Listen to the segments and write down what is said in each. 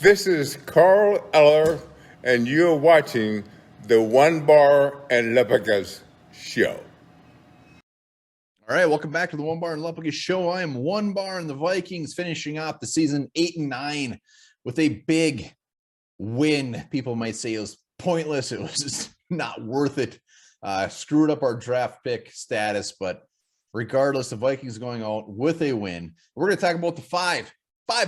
This is Carl Eller, and you're watching the One Bar and Lepicus Show. All right, welcome back to the One Bar and Lepicus Show. I am One Bar and the Vikings finishing off the season 8-9 with a big win. People might say it was pointless. It was just not worth it. Screwed up our draft pick status, but regardless, the Vikings going out with a win. We're going to talk about the five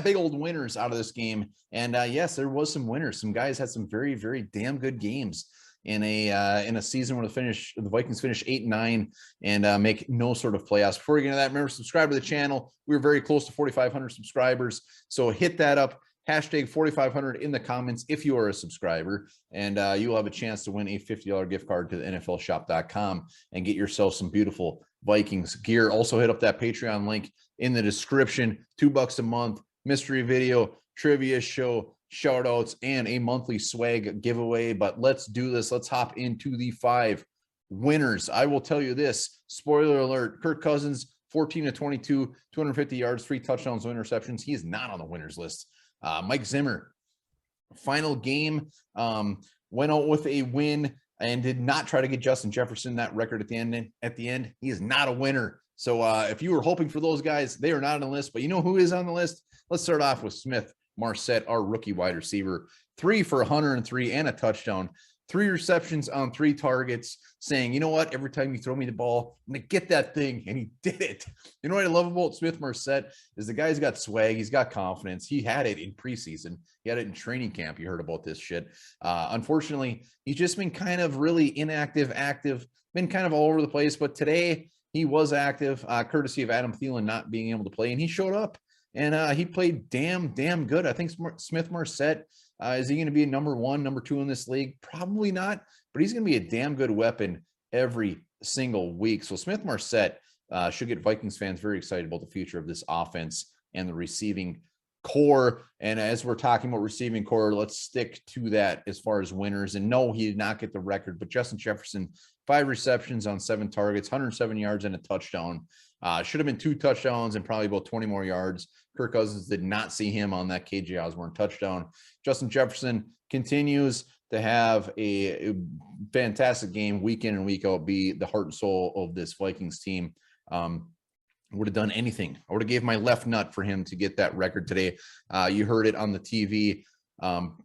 big old winners out of this game. And yes, there was some winners. Some guys had some very, very damn good games in a season where the Vikings finish 8-9 and make no sort of playoffs. Before we get into that, remember, subscribe to the channel. We're very close to 4,500 subscribers, so hit that up. Hashtag 4,500 in the comments if you are a subscriber, and you will have a chance to win a $50 gift card to the NFLshop.com and get yourself some beautiful Vikings gear. Also, hit up that Patreon link in the description. $2 a month, mystery video, trivia show, shout outs, and a monthly swag giveaway. But let's do this. Let's hop into the five winners. I will tell you this, spoiler alert, Kirk Cousins, 14 of 22, 250 yards, 3 touchdowns, no interceptions. He is not on the winners list. Mike Zimmer, final game, went out with a win and did not try to get Justin Jefferson that record at the end. He is not a winner. So if you were hoping for those guys, they are not on the list. But you know who is on the list? Let's start off with Smith Marsett, our rookie wide receiver, 3 for 103 and a touchdown, 3 receptions on 3 targets, saying, you know what, every time you throw me the ball, I'm going to get that thing. And he did it. You know what I love about Smith Marsett is the guy's got swag. He's got confidence. He had it in preseason. He had it in training camp. You heard about this shit. Unfortunately, he's just been kind of really inactive, active, been kind of all over the place. But today he was active, courtesy of Adam Thielen not being able to play. And he showed up and he played damn good. I think Smith Marsett, is he going to be a number 1, number 2 in this league? Probably not, but he's going to be a damn good weapon every single week. So Smith Marsett should get Vikings fans very excited about the future of this offense and the receiving core. And as we're talking about receiving core, let's stick to that as far as winners. And no, he did not get the record, but Justin Jefferson, 5 receptions on 7 targets, 107 yards and a touchdown. Should have been 2 touchdowns and probably about 20 more yards. Kirk Cousins did not see him on that KJ Osborne touchdown. Justin Jefferson continues to have a fantastic game week in and week out, be the heart and soul of this Vikings team. Would have done anything. I would have gave my left nut for him to get that record today. You heard it on the TV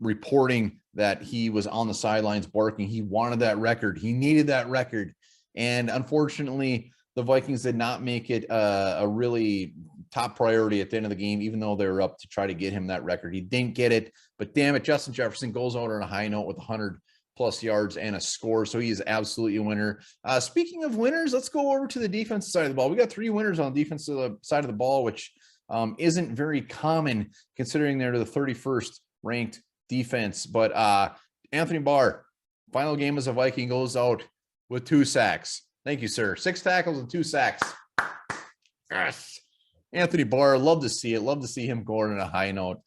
reporting that he was on the sidelines barking. He wanted that record. He needed that record. And unfortunately, the Vikings did not make it a really top priority at the end of the game, even though they were up to try to get him that record. He didn't get it, but damn it, Justin Jefferson goes out on a high note with 100+ yards and a score, so he is absolutely a winner. Speaking of winners, let's go over to the defensive side of the ball. We got 3 winners on the defensive side of the ball, which isn't very common considering they're the 31st ranked defense. But Anthony Barr, final game as a Viking, goes out with 2 sacks. Thank you, sir. 6 tackles and 2 sacks. Yes. Anthony Barr, love to see it. Love to see him go on a high note.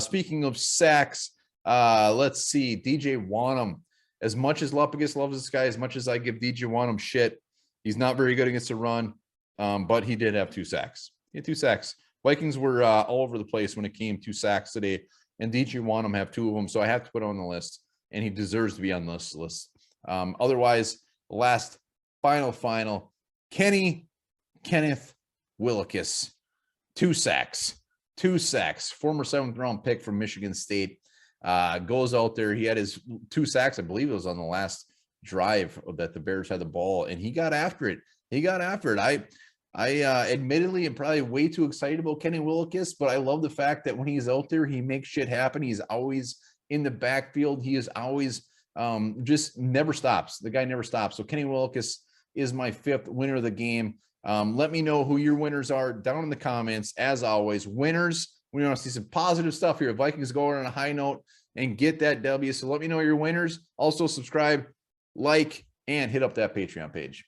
Speaking of sacks, let's see. DJ Wanham. As much as Lepicus loves this guy, as much as I give DJ Wanham shit, he's not very good against the run, but he did have 2 sacks. He had 2 sacks. Vikings were all over the place when it came to sacks today, and DJ Wanham have 2 of them, so I have to put him on the list, and he deserves to be on this list. Otherwise, last final, Kenneth Willekes. 2 sacks, former 7th round pick from Michigan State, goes out there. He had his 2 sacks. I believe it was on the last drive that the Bears had the ball, and he got after it. I admittedly am probably way too excited about Kenny Willekes, but I love the fact that when he's out there, he makes shit happen. He's always in the backfield. He is always just never stops. The guy never stops. So Kenny Willekes is my 5th winner of the game. Let me know who your winners are down in the comments. As always, winners, we want to see some positive stuff here. Vikings go on a high note and get that W. So let me know your winners. Also subscribe, like, and hit up that Patreon page.